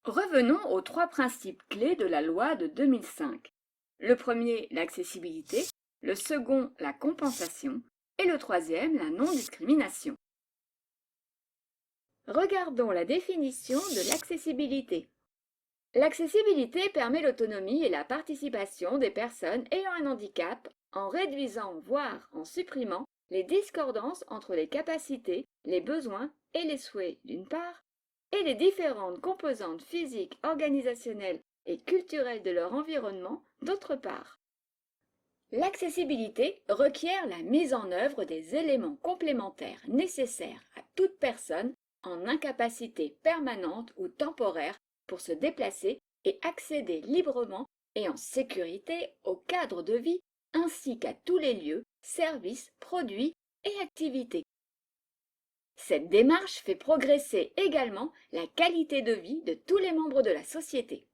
Revenons aux trois principes clés de la loi de 2005. Le premier, l'accessibilité, le second, la compensation, et le troisième, la non-discrimination. Regardons la définition de l'accessibilité. L'accessibilité permet l'autonomie et la participation des personnes ayant un handicap en réduisant, voire en supprimant, les discordances entre les capacités, les besoins et les souhaits d'une part, et les différentes composantes physiques, organisationnelles et culturelles de leur environnement d'autre part. L'accessibilité requiert la mise en œuvre des éléments complémentaires nécessaires à toute personne en incapacité permanente ou temporaire pour se déplacer et accéder librement et en sécurité au cadre de vie ainsi qu'à tous les lieux, services, produits et activités. Cette démarche fait progresser également la qualité de vie de tous les membres de la société.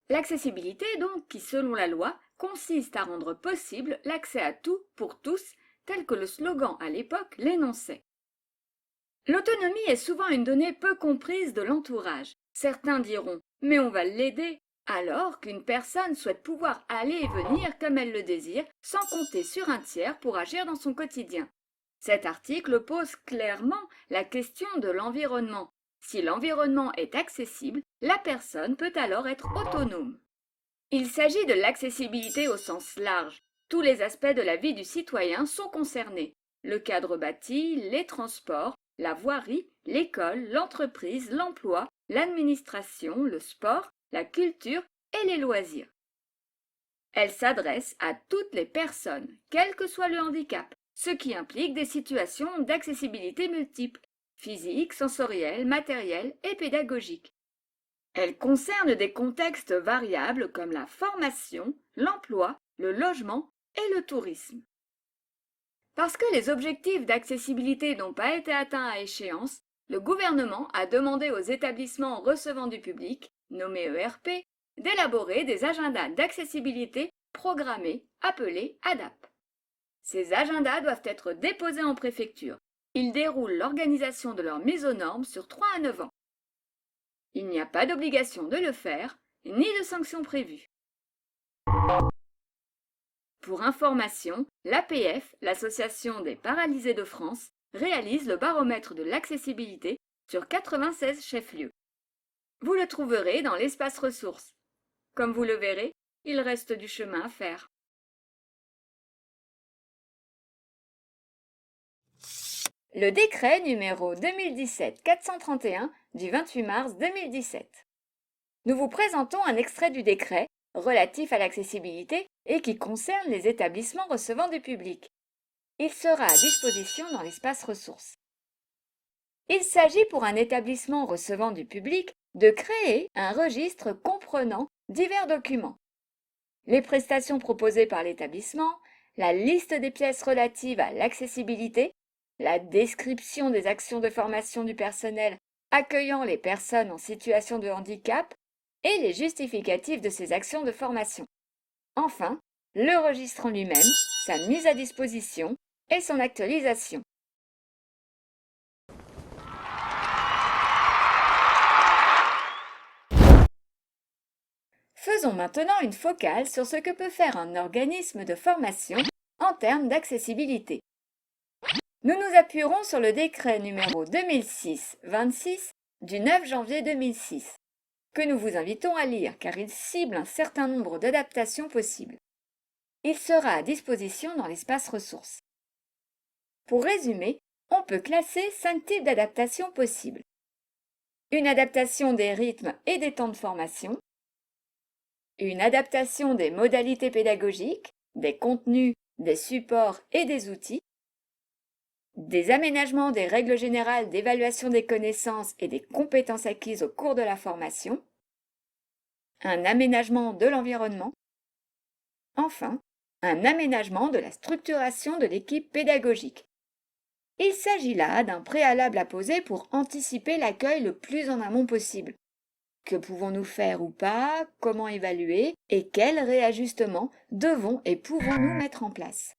L'accessibilité, donc, qui, selon la loi, consiste à rendre possible l'accès à tout pour tous, tel que le slogan à l'époque l'énonçait. L'autonomie est souvent une donnée peu comprise de l'entourage. Certains diront « mais on va l'aider », alors qu'une personne souhaite pouvoir aller et venir comme elle le désire, sans compter sur un tiers pour agir dans son quotidien. Cet article pose clairement la question de l'environnement. Si l'environnement est accessible, la personne peut alors être autonome. Il s'agit de l'accessibilité au sens large. Tous les aspects de la vie du citoyen sont concernés. Le cadre bâti, les transports, la voirie, l'école, l'entreprise, l'emploi, l'administration, le sport, la culture et les loisirs. Elle s'adresse à toutes les personnes, quel que soit le handicap, ce qui implique des situations d'accessibilité multiples, physiques, sensorielles, matérielles et pédagogiques. Elle concerne des contextes variables comme la formation, l'emploi, le logement et le tourisme. Parce que les objectifs d'accessibilité n'ont pas été atteints à échéance, le gouvernement a demandé aux établissements recevant du public, nommés ERP, d'élaborer des agendas d'accessibilité programmés, appelés ADAP. Ces agendas doivent être déposés en préfecture. Ils déroulent l'organisation de leur mise aux normes sur 3 à 9 ans. Il n'y a pas d'obligation de le faire, ni de sanctions prévues. Pour information, l'APF, l'Association des paralysés de France, réalise le baromètre de l'accessibilité sur 96 chefs-lieux. Vous le trouverez dans l'espace ressources. Comme vous le verrez, il reste du chemin à faire. Le décret numéro 2017-431 du 28 mars 2017. Nous vous présentons un extrait du décret relatif à l'accessibilité et qui concerne les établissements recevant du public. Il sera à disposition dans l'espace ressources. Il s'agit pour un établissement recevant du public de créer un registre comprenant divers documents. Les prestations proposées par l'établissement, la liste des pièces relatives à l'accessibilité, la description des actions de formation du personnel accueillant les personnes en situation de handicap et les justificatifs de ces actions de formation. Enfin, le registre en lui-même, sa mise à disposition et son actualisation. Faisons maintenant une focale sur ce que peut faire un organisme de formation en termes d'accessibilité. Nous nous appuierons sur le décret numéro 2006-26 du 9 janvier 2006, que nous vous invitons à lire car il cible un certain nombre d'adaptations possibles. Il sera à disposition dans l'espace ressources. Pour résumer, on peut classer 5 types d'adaptations possibles. Une adaptation des rythmes et des temps de formation, une adaptation des modalités pédagogiques, des contenus, des supports et des outils, des aménagements des règles générales d'évaluation des connaissances et des compétences acquises au cours de la formation, un aménagement de l'environnement, enfin, un aménagement de la structuration de l'équipe pédagogique. Il s'agit là d'un préalable à poser pour anticiper l'accueil le plus en amont possible. Que pouvons-nous faire ou pas, comment évaluer et quels réajustements devons et pouvons-nous mettre en place?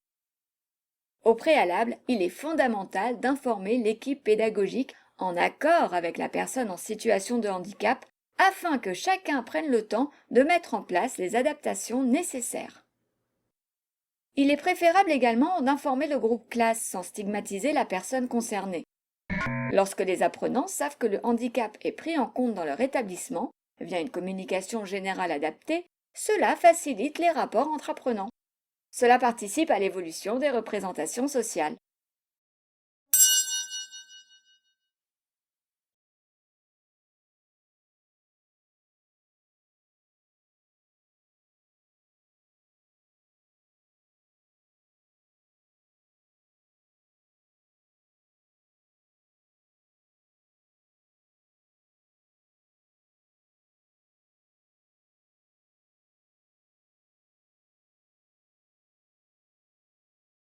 Au préalable, il est fondamental d'informer l'équipe pédagogique en accord avec la personne en situation de handicap, afin que chacun prenne le temps de mettre en place les adaptations nécessaires. Il est préférable également d'informer le groupe classe sans stigmatiser la personne concernée. Lorsque les apprenants savent que le handicap est pris en compte dans leur établissement, via une communication générale adaptée, cela facilite les rapports entre apprenants. Cela participe à l'évolution des représentations sociales.